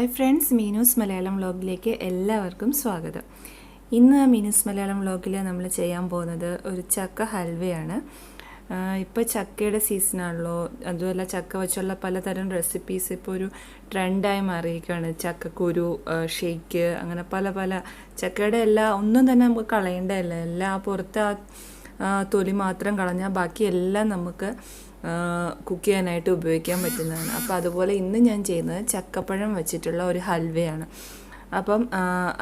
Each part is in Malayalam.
ഹായ് ഫ്രണ്ട്സ്, മീനൂസ് മലയാളം വ്ലോഗിലേക്ക് എല്ലാവർക്കും സ്വാഗതം. ഇന്ന് മീനൂസ് മലയാളം വ്ലോഗിൽ നമ്മൾ ചെയ്യാൻ പോകുന്നത് ഒരു ചക്ക ഹൽവയാണ്. ഇപ്പോൾ ചക്കയുടെ സീസണാണല്ലോ, അതുമല്ല ചക്ക വെച്ചുള്ള പലതരം റെസിപ്പീസ് ഇപ്പോൾ ഒരു ട്രെൻഡായി മാറിയിരിക്കുകയാണ്. ചക്കക്കുരു ഷേക്ക്, അങ്ങനെ പല പല ചക്കയുടെ ഒന്നും തന്നെ നമുക്ക് കളയേണ്ടതല്ല. എല്ലാം പുറത്ത് തൊലി മാത്രം കളഞ്ഞാൽ ബാക്കി എല്ലാം നമുക്ക് കുക്ക് ചെയ്യാനായിട്ട് ഉപയോഗിക്കാൻ പറ്റുന്നതാണ്. അപ്പോൾ അതുപോലെ ഇന്ന് ഞാൻ ചെയ്യുന്നത് ചക്കപ്പഴം വെച്ചിട്ടുള്ള ഒരു ഹൽവയാണ്. അപ്പം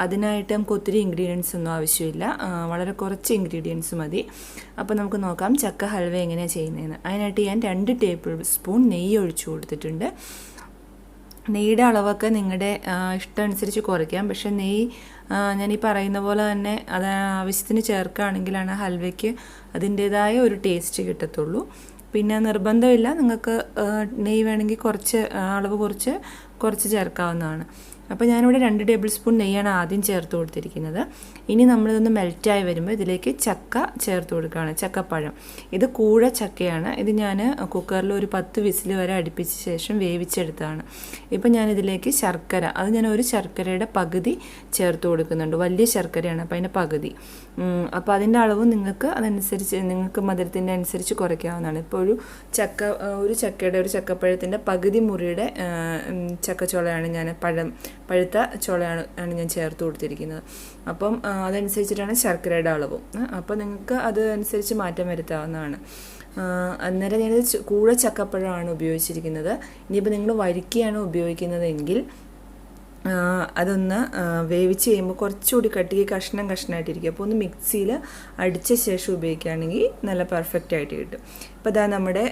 അതിനായിട്ട് നമുക്ക് ഒത്തിരി ഇൻഗ്രീഡിയൻസ് ഒന്നും ആവശ്യമില്ല, വളരെ കുറച്ച് ഇൻഗ്രീഡിയൻസ് മതി. അപ്പോൾ നമുക്ക് നോക്കാം ചക്ക ഹൽവ എങ്ങനെയാണ് ചെയ്യുന്നതെന്ന്. അതിനായിട്ട് ഞാൻ 2 ടേബിൾ സ്പൂൺ നെയ്യ് ഒഴിച്ചു കൊടുത്തിട്ടുണ്ട്. നെയ്യുടെ അളവൊക്കെ നിങ്ങളുടെ ഇഷ്ടം അനുസരിച്ച് കുറയ്ക്കാം. പക്ഷേ നെയ്യ് ഞാൻ ഈ പറയുന്ന പോലെ തന്നെ അത് ആവശ്യത്തിന് ചേർക്കുകയാണെങ്കിലാണ് ഹൽവയ്ക്ക് അതിൻ്റേതായ ഒരു ടേസ്റ്റ് കിട്ടത്തുള്ളൂ. പിന്നെ നിർബന്ധമില്ല, നിങ്ങൾക്ക് നെയ്യ് വേണമെങ്കിൽ അളവ് കുറച്ച് ചേർക്കാവുന്നതാണ്. അപ്പോൾ ഞാനിവിടെ 2 ടേബിൾ സ്പൂൺ നെയ്യാണ് ആദ്യം ചേർത്ത് കൊടുത്തിരിക്കുന്നത്. ഇനി നമ്മളിതൊന്ന് മെൽറ്റായി വരുമ്പോൾ ഇതിലേക്ക് ചക്ക ചേർത്ത് കൊടുക്കുകയാണ്, ചക്കപ്പഴം. ഇത് കൂഴ ചക്കയാണ്. ഇത് ഞാൻ കുക്കറിൽ ഒരു 10 വിസിൽ വരെ അടുപ്പിച്ച ശേഷം വേവിച്ചെടുത്തതാണ്. ഇപ്പം ഞാനിതിലേക്ക് ശർക്കര, അത് ഞാൻ ഒരു ശർക്കരയുടെ പകുതി ചേർത്ത് കൊടുക്കുന്നുണ്ട്. വലിയ ശർക്കരയാണ്, അപ്പോൾ അതിൻ്റെ പകുതി. അപ്പോൾ അതിൻ്റെ അളവ് നിങ്ങൾക്ക് മധുരത്തിൻ്റെ അനുസരിച്ച് കുറയ്ക്കാവുന്നതാണ്. ഇപ്പോൾ ഒരു ചക്കപ്പഴത്തിൻ്റെ പകുതി മുറിയുടെ ചക്കച്ചോളയാണ് ഞാൻ പഴുത്ത ചോളയാണ് ഞാൻ ചേർത്ത് കൊടുത്തിരിക്കുന്നത്. അപ്പം അതനുസരിച്ചിട്ടാണ് ശർക്കരയുടെ അളവും. അപ്പോൾ നിങ്ങൾക്ക് അതനുസരിച്ച് മാറ്റം വരുത്താവുന്നതാണ്. അന്നേരം ഞാൻ കൂഴ ചക്കപ്പഴമാണ് ഉപയോഗിച്ചിരിക്കുന്നത്. ഇനിയിപ്പോൾ നിങ്ങൾ വരിക്കയാണ് ഉപയോഗിക്കുന്നതെങ്കിൽ അതൊന്ന് വേവിച്ച് ചെയ്യുമ്പോൾ കുറച്ചുകൂടി കഷ്ണമായിട്ടിരിക്കും. അപ്പോൾ ഒന്ന് മിക്സിയിൽ അടിച്ച ശേഷം ഉപയോഗിക്കുകയാണെങ്കിൽ നല്ല പെർഫെക്റ്റ് ആയിട്ട് കിട്ടും. ഇപ്പോൾ ഇതാ നമ്മുടെ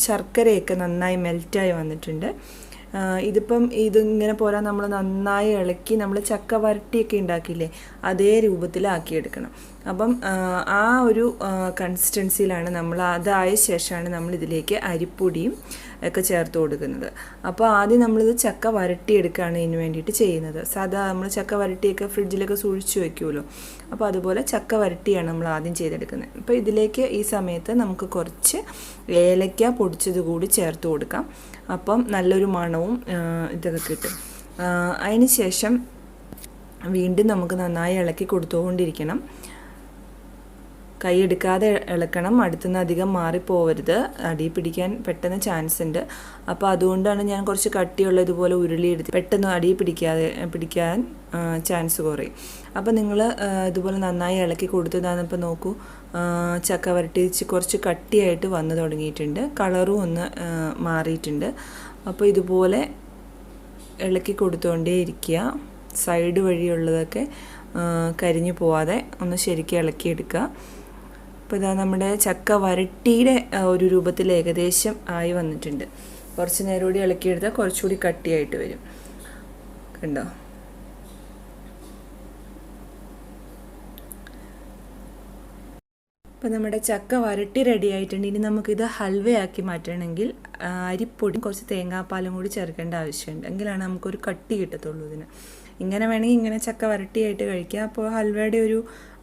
ശർക്കരയൊക്കെ നന്നായി മെൽറ്റായി വന്നിട്ടുണ്ട്. ഇതിങ്ങനെ പോരാ, നമ്മൾ നന്നായി ഇളക്കി നമ്മൾ ചക്ക വരട്ടിയൊക്കെ ഉണ്ടാക്കിയില്ലേ, അതേ രൂപത്തിലാക്കിയെടുക്കണം. അപ്പം ആ ഒരു കൺസിസ്റ്റൻസിയിലാണ് അതായ ശേഷമാണ് നമ്മളിതിലേക്ക് അരിപ്പൊടിയും ഒക്കെ ചേർത്ത് കൊടുക്കുന്നത്. അപ്പോൾ ആദ്യം നമ്മളിത് ചക്ക വരട്ടിയെടുക്കുകയാണ് ഇതിന് വേണ്ടിയിട്ട് ചെയ്യുന്നത്. നമ്മൾ ചക്ക വരട്ടിയൊക്കെ ഫ്രിഡ്ജിലൊക്കെ സൂക്ഷിച്ച് വെക്കുമല്ലോ, അപ്പോൾ അതുപോലെ ചക്ക വരട്ടിയാണ് നമ്മൾ ആദ്യം ചെയ്തെടുക്കുന്നത്. അപ്പോൾ ഇതിലേക്ക് ഈ സമയത്ത് നമുക്ക് കുറച്ച് ഏലക്ക പൊടിച്ചത് കൂടി ചേർത്ത് കൊടുക്കാം. അപ്പം നല്ലൊരു മണവും ഇതൊക്കെ കിട്ടും. അതിന് ശേഷം വീണ്ടും നമുക്ക് നന്നായി ഇളക്കി കൊടുത്തുകൊണ്ടിരിക്കണം. കൈ എടുക്കാതെ ഇളക്കണം, അടുത്തുനിന്ന് അധികം മാറിപ്പോവരുത്, അടി പിടിക്കാൻ പെട്ടെന്ന് ചാൻസ് ഉണ്ട്. അപ്പോൾ അതുകൊണ്ടാണ് ഞാൻ കുറച്ച് കട്ടിയുള്ള ഇതുപോലെ ഉരുളിയെടുത്ത് പെട്ടെന്ന് അടി പിടിക്കാൻ ചാൻസ് കുറയും. അപ്പോൾ നിങ്ങൾ ഇതുപോലെ നന്നായി ഇളക്കി കൊടുത്തതാണിപ്പോൾ നോക്കൂ, ചക്ക വരട്ടിച്ച് കുറച്ച് കട്ടിയായിട്ട് വന്ന് തുടങ്ങിയിട്ടുണ്ട്, കളറും ഒന്ന് മാറിയിട്ടുണ്ട്. അപ്പോൾ ഇതുപോലെ ഇളക്കി കൊടുത്തുകൊണ്ടേ ഇരിക്കുക. സൈഡ് വഴിയുള്ളതൊക്കെ കരിഞ്ഞു പോവാതെ ഒന്ന് ശരിക്കും ഇളക്കിയെടുക്കുക. അപ്പോൾ ഇതാ നമ്മുടെ ചക്ക വരട്ടിയുടെ ഒരു രൂപത്തിൽ ഏകദേശം ആയി വന്നിട്ടുണ്ട്. കുറച്ച് നേരം കൂടി ഇളക്കിയെടുത്താൽ കുറച്ചുകൂടി കട്ടിയായിട്ട് വരും. കണ്ടോ? അപ്പോൾ നമ്മുടെ ചക്ക വരട്ടി റെഡി ആയിട്ടുണ്ട്. ഇനി നമുക്കിത് ഹൽവയാക്കി മാറ്റണമെങ്കിൽ അരിപ്പൊടി കുറച്ച് തേങ്ങാപ്പാലും കൂടി ചേർക്കേണ്ട ആവശ്യമുണ്ട്. എങ്കിലാണ് നമുക്കൊരു കട്ടി കിട്ടത്തുള്ളൂ ഇതിന്. ഇങ്ങനെ വേണമെങ്കിൽ ഇങ്ങനെ ചക്ക വരട്ടിയായിട്ട് കഴിക്കുക. അപ്പോൾ ഹൽവയുടെ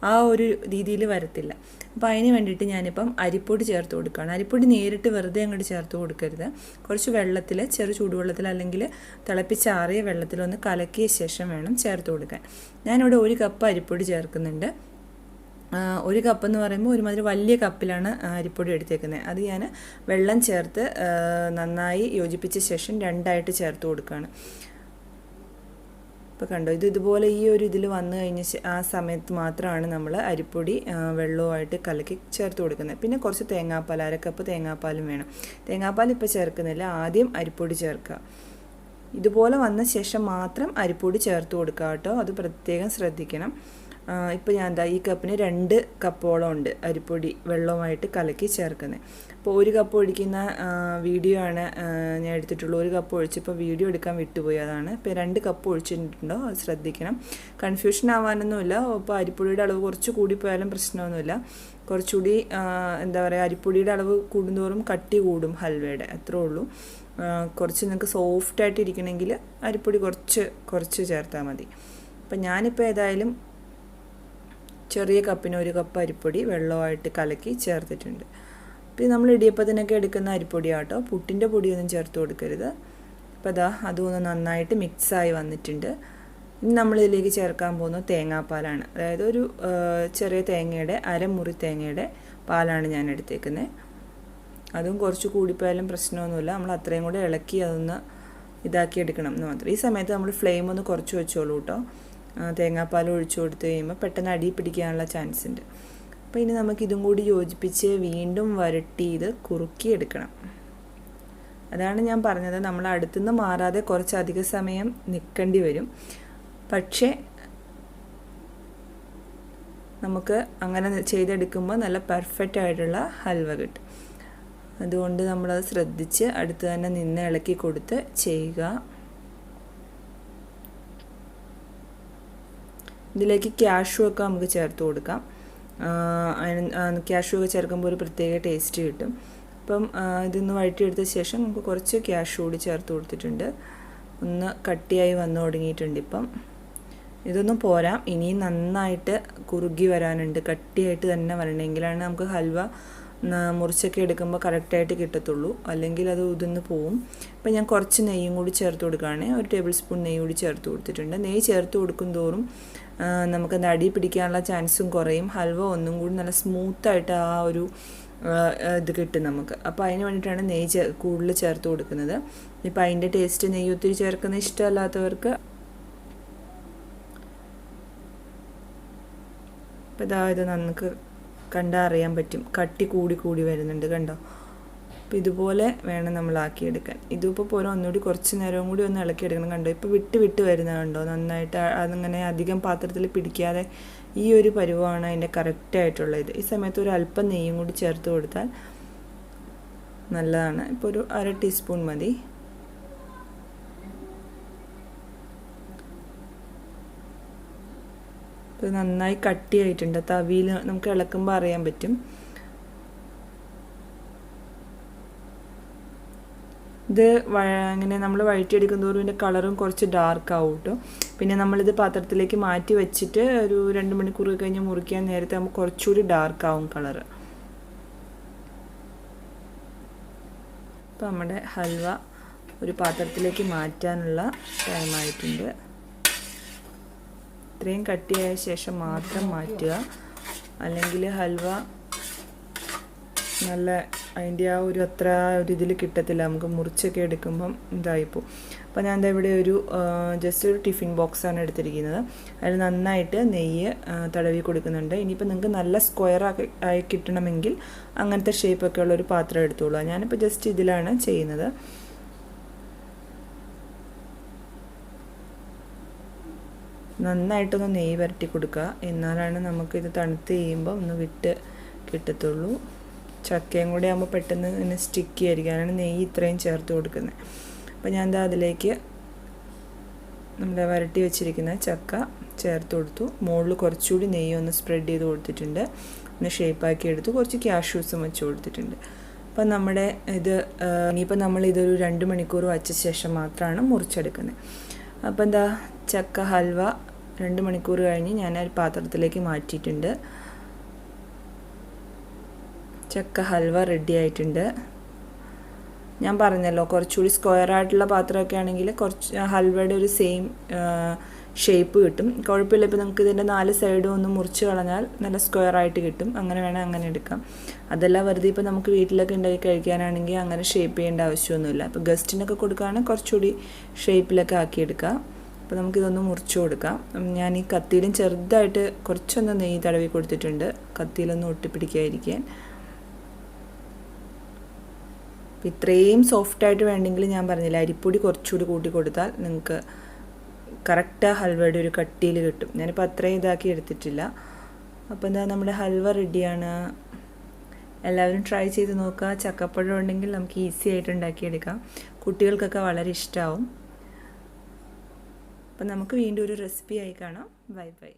ആ ഒരു രീതിയിൽ വരത്തില്ല. അപ്പോൾ അതിന് വേണ്ടിയിട്ട് ഞാനിപ്പം അരിപ്പൊടി ചേർത്ത് കൊടുക്കുകയാണ്. അരിപ്പൊടി നേരിട്ട് വെറുതെ അങ്ങോട്ട് ചേർത്ത് കൊടുക്കരുത്. കുറച്ച് വെള്ളത്തിൽ, ചെറു ചൂടുവെള്ളത്തിൽ അല്ലെങ്കിൽ തിളപ്പിച്ചാറിയ വെള്ളത്തിലൊന്ന് കലക്കിയ ശേഷം വേണം ചേർത്ത് കൊടുക്കാൻ. ഞാനിവിടെ 1 കപ്പ് അരിപ്പൊടി ചേർക്കുന്നുണ്ട്. 1 കപ്പ് എന്ന് പറയുമ്പോൾ ഒരുമാതിരി വലിയ കപ്പിലാണ് അരിപ്പൊടി എടുത്തേക്കുന്നത്. അത് ഞാൻ വെള്ളം ചേർത്ത് നന്നായി യോജിപ്പിച്ച ശേഷം 2ആയിട്ട് ചേർത്ത് കൊടുക്കുകയാണ്. ഇപ്പോൾ കണ്ടോ, ഇതുപോലെ ഈ ഒരു ഇതിൽ വന്നു കഴിഞ്ഞ ആ സമയത്ത് മാത്രമാണ് നമ്മൾ അരിപ്പൊടി വെള്ളവുമായിട്ട് കലക്കി ചേർത്ത് കൊടുക്കുന്നത്. പിന്നെ കുറച്ച് തേങ്ങാപ്പാൽ, 1/2 കപ്പ് തേങ്ങാപ്പാലും വേണം. തേങ്ങാപ്പാൽ ഇപ്പോൾ ചേർക്കുന്നില്ല, ആദ്യം അരിപ്പൊടി ചേർക്കുക. ഇതുപോലെ വന്ന ശേഷം മാത്രം അരിപ്പൊടി ചേർത്ത് കൊടുക്കുക കേട്ടോ, അത് പ്രത്യേകം ശ്രദ്ധിക്കണം. ഇപ്പോൾ ഞാൻ ഈ കപ്പിന് 2 കപ്പോളം ഉണ്ട് അരിപ്പൊടി വെള്ളവുമായിട്ട് കലക്കി ചേർക്കുന്നത്. അപ്പോൾ 1 കപ്പ് ഒഴിക്കുന്ന വീഡിയോ ആണ് ഞാൻ എടുത്തിട്ടുള്ളൂ. 1 കപ്പ് ഒഴിച്ചപ്പോൾ വീഡിയോ എടുക്കാൻ വിട്ടുപോയി, അതാണ്. ഇപ്പോൾ 2 കപ്പ് ഒഴിച്ചിട്ടുണ്ടോ, അത് ശ്രദ്ധിക്കണം. കൺഫ്യൂഷൻ ആവാനൊന്നുമില്ല. ഇപ്പോൾ അരിപ്പൊടിയുടെ അളവ് കുറച്ച് കൂടിപ്പോയാലും പ്രശ്നമൊന്നുമില്ല. കുറച്ചുകൂടി അരിപ്പൊടിയുടെ അളവ് കൂടുന്തോറും കട്ടി കൂടും ഹൽവയുടെ, അത്രേ ഉള്ളൂ. കുറച്ച് നിങ്ങൾക്ക് സോഫ്റ്റായിട്ട് ഇരിക്കണമെങ്കിൽ അരിപ്പൊടി കുറച്ച് ചേർത്താൽ മതി. അപ്പം ഞാനിപ്പോൾ ഏതായാലും ചെറിയ കപ്പിന് 1 കപ്പ് അരിപ്പൊടി വെള്ളമായിട്ട് കലക്കി ചേർത്തിട്ടുണ്ട്. പിന്നെ നമ്മൾ ഇടിയപ്പത്തിനൊക്കെ എടുക്കുന്ന അരിപ്പൊടിയാട്ടോ, പുട്ടിൻ്റെ പൊടിയൊന്നും ചേർത്ത് കൊടുക്കരുത്. അപ്പോൾ ഇതാ അതൊന്ന് നന്നായിട്ട് മിക്സായി വന്നിട്ടുണ്ട്. ഇനി നമ്മളിതിലേക്ക് ചേർക്കാൻ പോകുന്നത് തേങ്ങാപ്പാലാണ്. അതായത് ഒരു ചെറിയ തേങ്ങയുടെ അരമുറി തേങ്ങയുടെ പാലാണ് ഞാൻ എടുത്തേക്കുന്നത്. അതും കുറച്ച് കൂടിപ്പോയാലും പ്രശ്നമൊന്നുമില്ല. നമ്മൾ അത്രയും കൂടെ ഇളക്കി അതൊന്ന് ഇതാക്കി എടുക്കണം എന്ന് മാത്രം. ഈ സമയത്ത് നമ്മൾ ഫ്ലെയിം ഒന്ന് കുറച്ച് വെച്ചോളൂ കേട്ടോ. തേങ്ങാപ്പാൽ ഒഴിച്ചു കൊടുത്ത് കഴിയുമ്പോൾ പെട്ടെന്ന് അടി പിടിക്കാനുള്ള ചാൻസ് ഉണ്ട്. അപ്പോൾ ഇനി നമുക്കിതും കൂടി യോജിപ്പിച്ച് വീണ്ടും വരട്ടി ഇത് കുറുക്കിയെടുക്കണം. അതാണ് ഞാൻ പറഞ്ഞത്, നമ്മൾ അടുത്തുനിന്ന് മാറാതെ കുറച്ചധിക സമയം നിൽക്കേണ്ടി വരും. പക്ഷേ നമുക്ക് അങ്ങനെ ചെയ്തെടുക്കുമ്പോൾ നല്ല പെർഫെക്റ്റ് ആയിട്ടുള്ള ഹൽവ കിട്ടും. അതുകൊണ്ട് നമ്മളത് ശ്രദ്ധിച്ച് അടുത്ത് തന്നെ നിന്ന് ഇളക്കി കൊടുത്ത് ചെയ്യുക. ഇതിലേക്ക് ക്യാഷ്യൂ ഒക്കെ നമുക്ക് ചേർത്ത് കൊടുക്കാം. ക്യാഷ്യൂ ഒക്കെ ചേർക്കുമ്പോൾ ഒരു പ്രത്യേക ടേസ്റ്റ് കിട്ടും. അപ്പം ഇതൊന്ന് വഴറ്റിയെടുത്ത ശേഷം നമുക്ക് കുറച്ച് ക്യാഷ്യൂ കൂടി ചേർത്ത് കൊടുത്തിട്ടുണ്ട്. ഒന്ന് കട്ടിയായി വന്നു തുടങ്ങിയിട്ടുണ്ട്. ഇപ്പം ഇതൊന്നും പോരാ, ഇനിയും നന്നായിട്ട് കുറുകി വരാനുണ്ട്. കട്ടിയായിട്ട് തന്നെ വരണമെങ്കിലാണ് നമുക്ക് ഹൽവ മുറിച്ചൊക്കെ എടുക്കുമ്പോൾ കറക്റ്റായിട്ട് കിട്ടത്തുള്ളൂ, അല്ലെങ്കിൽ അത് ഉതിർന്ന് പോവും. അപ്പം ഞാൻ കുറച്ച് നെയ്യും കൂടി ചേർത്ത് കൊടുക്കുകയാണ്. ഒരു ടേബിൾ സ്പൂൺ നെയ്യ് കൂടി ചേർത്ത് കൊടുത്തിട്ടുണ്ട്. നെയ്യ് ചേർത്ത് കൊടുക്കും തോറും നമുക്കത് അടി പിടിക്കാനുള്ള ചാൻസും കുറയും. ഹൽവ ഒന്നും കൂടി നല്ല സ്മൂത്തായിട്ട് ആ ഒരു ഇത് കിട്ടും നമുക്ക്. അപ്പോൾ അതിന് വേണ്ടിയിട്ടാണ് നെയ്യ് കൂടുതൽ ചേർത്ത് കൊടുക്കുന്നത്. ഇപ്പം അതിൻ്റെ ടേസ്റ്റ് നെയ്യ് ഒത്തിരി ചേർക്കുന്ന ഇഷ്ടമല്ലാത്തവർക്ക് അപ്പോൾ ഇത് നമുക്ക് കണ്ടാൽ അറിയാൻ പറ്റും, കട്ടി കൂടി കൂടി വരുന്നുണ്ട്, കണ്ടോ? അപ്പോൾ ഇതുപോലെ വേണം നമ്മളാക്കിയെടുക്കാൻ. ഇതിപ്പോൾ പോരാ, ഒന്നുകൂടി കുറച്ച് നേരവും കൂടി ഒന്ന് ഇളക്കിയെടുക്കണം. കണ്ടോ, ഇപ്പോൾ വിട്ട് വരുന്നത് കണ്ടോ? നന്നായിട്ട് അതിങ്ങനെ അധികം പാത്രത്തിൽ പിടിക്കാതെ ഈ ഒരു പരുവമാണ് അതിൻ്റെ കറക്റ്റായിട്ടുള്ളത്. ഈ സമയത്ത് ഒരു അല്പം നെയ്യും കൂടി ചേർത്ത് കൊടുത്താൽ നല്ലതാണ്. ഇപ്പോൾ ഒരു 1/2 ടീസ്പൂൺ മതി. ഇത് നന്നായി കട്ടിയായിട്ടുണ്ട്. തവിയിൽ നമുക്ക് ഇളക്കുമ്പോൾ അറിയാൻ പറ്റും. ഇത് ഇങ്ങനെ നമ്മൾ വഴറ്റിയെടുക്കും തോറും ഇതിൻ്റെ കളറും കുറച്ച് ഡാർക്ക് ആവും കേട്ടോ. പിന്നെ നമ്മളിത് പാത്രത്തിലേക്ക് മാറ്റി വെച്ചിട്ട് ഒരു 2 മണിക്കൂർ കഴിഞ്ഞ് മുറിക്കാൻ നേരത്തെ നമുക്ക് കുറച്ചുകൂടി ഡാർക്ക് ആവും കളറ്. അപ്പോൾ നമ്മുടെ ഹൽവ ഒരു പാത്രത്തിലേക്ക് മാറ്റാനുള്ള ടൈമായിട്ടുണ്ട്. ഇത്രയും കട്ടിയായ ശേഷം മാത്രം മാറ്റുക, അല്ലെങ്കിൽ ഹൽവ നല്ല അതിൻ്റെ ആ ഒരു അത്ര ഒരു ഇതിൽ കിട്ടത്തില്ല. നമുക്ക് മുറിച്ചൊക്കെ എടുക്കുമ്പം ഇതായിപ്പോൾ. അപ്പോൾ ഞാൻ ഇവിടെ ഒരു ജസ്റ്റ് ഒരു ടിഫിൻ ബോക്സാണ് എടുത്തിരിക്കുന്നത്. അതിൽ നന്നായിട്ട് നെയ്യ് തടവി കൊടുക്കുന്നുണ്ട്. ഇനിയിപ്പോൾ നിങ്ങൾക്ക് നല്ല സ്ക്വയർ ആയി കിട്ടണമെങ്കിൽ അങ്ങനത്തെ ഷേപ്പൊക്കെ ഉള്ളൊരു പാത്രം എടുത്തോളൂ. ഞാനിപ്പോൾ ജസ്റ്റ് ഇതിലാണ് ചെയ്യുന്നത്. നന്നായിട്ടൊന്ന് നെയ്യ് വരട്ടി കൊടുക്കുക, എന്നാലാണ് നമുക്കിത് തണുത്ത് കഴിയുമ്പോൾ ഒന്ന് വിട്ട് കിട്ടത്തുള്ളൂ. ചക്കയും കൂടി ആകുമ്പോൾ പെട്ടെന്ന് ഇങ്ങനെ സ്റ്റിക്കി ആയിരിക്കും, അതിനാണ് നെയ്യ് ഇത്രയും ചേർത്ത് കൊടുക്കുന്നത്. അപ്പോൾ ഞാൻ എന്താ അതിലേക്ക് നമ്മുടെ വരട്ടി വെച്ചിരിക്കുന്ന ചക്ക ചേർത്ത് കൊടുത്തു. മുകളിൽ കുറച്ചുകൂടി നെയ്യ് ഒന്ന് സ്പ്രെഡ് ചെയ്ത് കൊടുത്തിട്ടുണ്ട്. ഒന്ന് ഷേപ്പാക്കി എടുത്ത് കുറച്ച് ക്യാഷ്യൂസും വെച്ച് കൊടുത്തിട്ടുണ്ട്. അപ്പം നമ്മുടെ ഇത് ഇനിയിപ്പോൾ നമ്മളിതൊരു 2 മണിക്കൂർ വച്ച ശേഷം മാത്രമാണ് മുറിച്ചെടുക്കുന്നത്. അപ്പോൾ എന്താ ചക്ക ഹൽവ 2 മണിക്കൂർ കഴിഞ്ഞ് ഞാൻ ഒരു പാത്രത്തിലേക്ക് മാറ്റിയിട്ടുണ്ട്. ചക്ക ഹൽവ റെഡി ആയിട്ടുണ്ട്. ഞാൻ പറഞ്ഞല്ലോ, കുറച്ചുകൂടി സ്ക്വയർ ആയിട്ടുള്ള പാത്രമൊക്കെ ആണെങ്കിൽ കുറച്ച് ഹൽവയുടെ ഒരു സെയിം ഷേപ്പ് കിട്ടും. കുഴപ്പമില്ല. ഇപ്പോൾ നമുക്ക് ഇതിൻ്റെ 4 സൈഡും ഒന്ന് മുറിച്ച് കളഞ്ഞാൽ നല്ല സ്ക്വയർ ആയിട്ട് കിട്ടും. അങ്ങനെ വേണേൽ അങ്ങനെ എടുക്കാം. അതല്ല വെറുതെ ഇപ്പോൾ നമുക്ക് വീട്ടിലൊക്കെ ഉണ്ടാക്കി കഴിക്കാനാണെങ്കിൽ അങ്ങനെ ഷേപ്പ് ചെയ്യേണ്ട ആവശ്യമൊന്നുമില്ല. അപ്പോൾ ഗസ്റ്റിനൊക്കെ കൊടുക്കുകയാണെങ്കിൽ കുറച്ചുകൂടി ഷേപ്പിലൊക്കെ ആക്കിയെടുക്കാം. അപ്പോൾ നമുക്കിതൊന്ന് മുറിച്ച് കൊടുക്കാം. ഞാൻ ഈ കത്തിയിലും ചെറുതായിട്ട് കുറച്ചൊന്ന് നെയ്യ് തടവി കൊടുത്തിട്ടുണ്ട്, കത്തിയിലൊന്ന് ഒട്ടിപ്പിടിക്കാതിരിക്കാൻ. ഇത്രയും സോഫ്റ്റായിട്ട് വേണ്ടെങ്കിൽ ഞാൻ പറഞ്ഞില്ല, അരിപ്പൊടി കുറച്ചുകൂടി കൂട്ടി കൊടുത്താൽ നിങ്ങൾക്ക് കറക്റ്റ് ഹൽവയുടെ ഒരു കട്ടിയിൽ കിട്ടും. ഞാനിപ്പോൾ അത്രയും ഇതാക്കി എടുത്തിട്ടില്ല. അപ്പോൾ എന്താ നമ്മുടെ ഹൽവ റെഡിയാണ്. എല്ലാവരും ട്രൈ ചെയ്ത് നോക്കുക. ചക്കപ്പഴം ഉണ്ടെങ്കിൽ നമുക്ക് ഈസി ആയിട്ട് ഉണ്ടാക്കിയെടുക്കാം. കുട്ടികൾക്കൊക്കെ വളരെ ഇഷ്ടമാവും. അപ്പം നമുക്ക് വീണ്ടും ഒരു റെസിപ്പി ആയി കാണാം. Bye bye.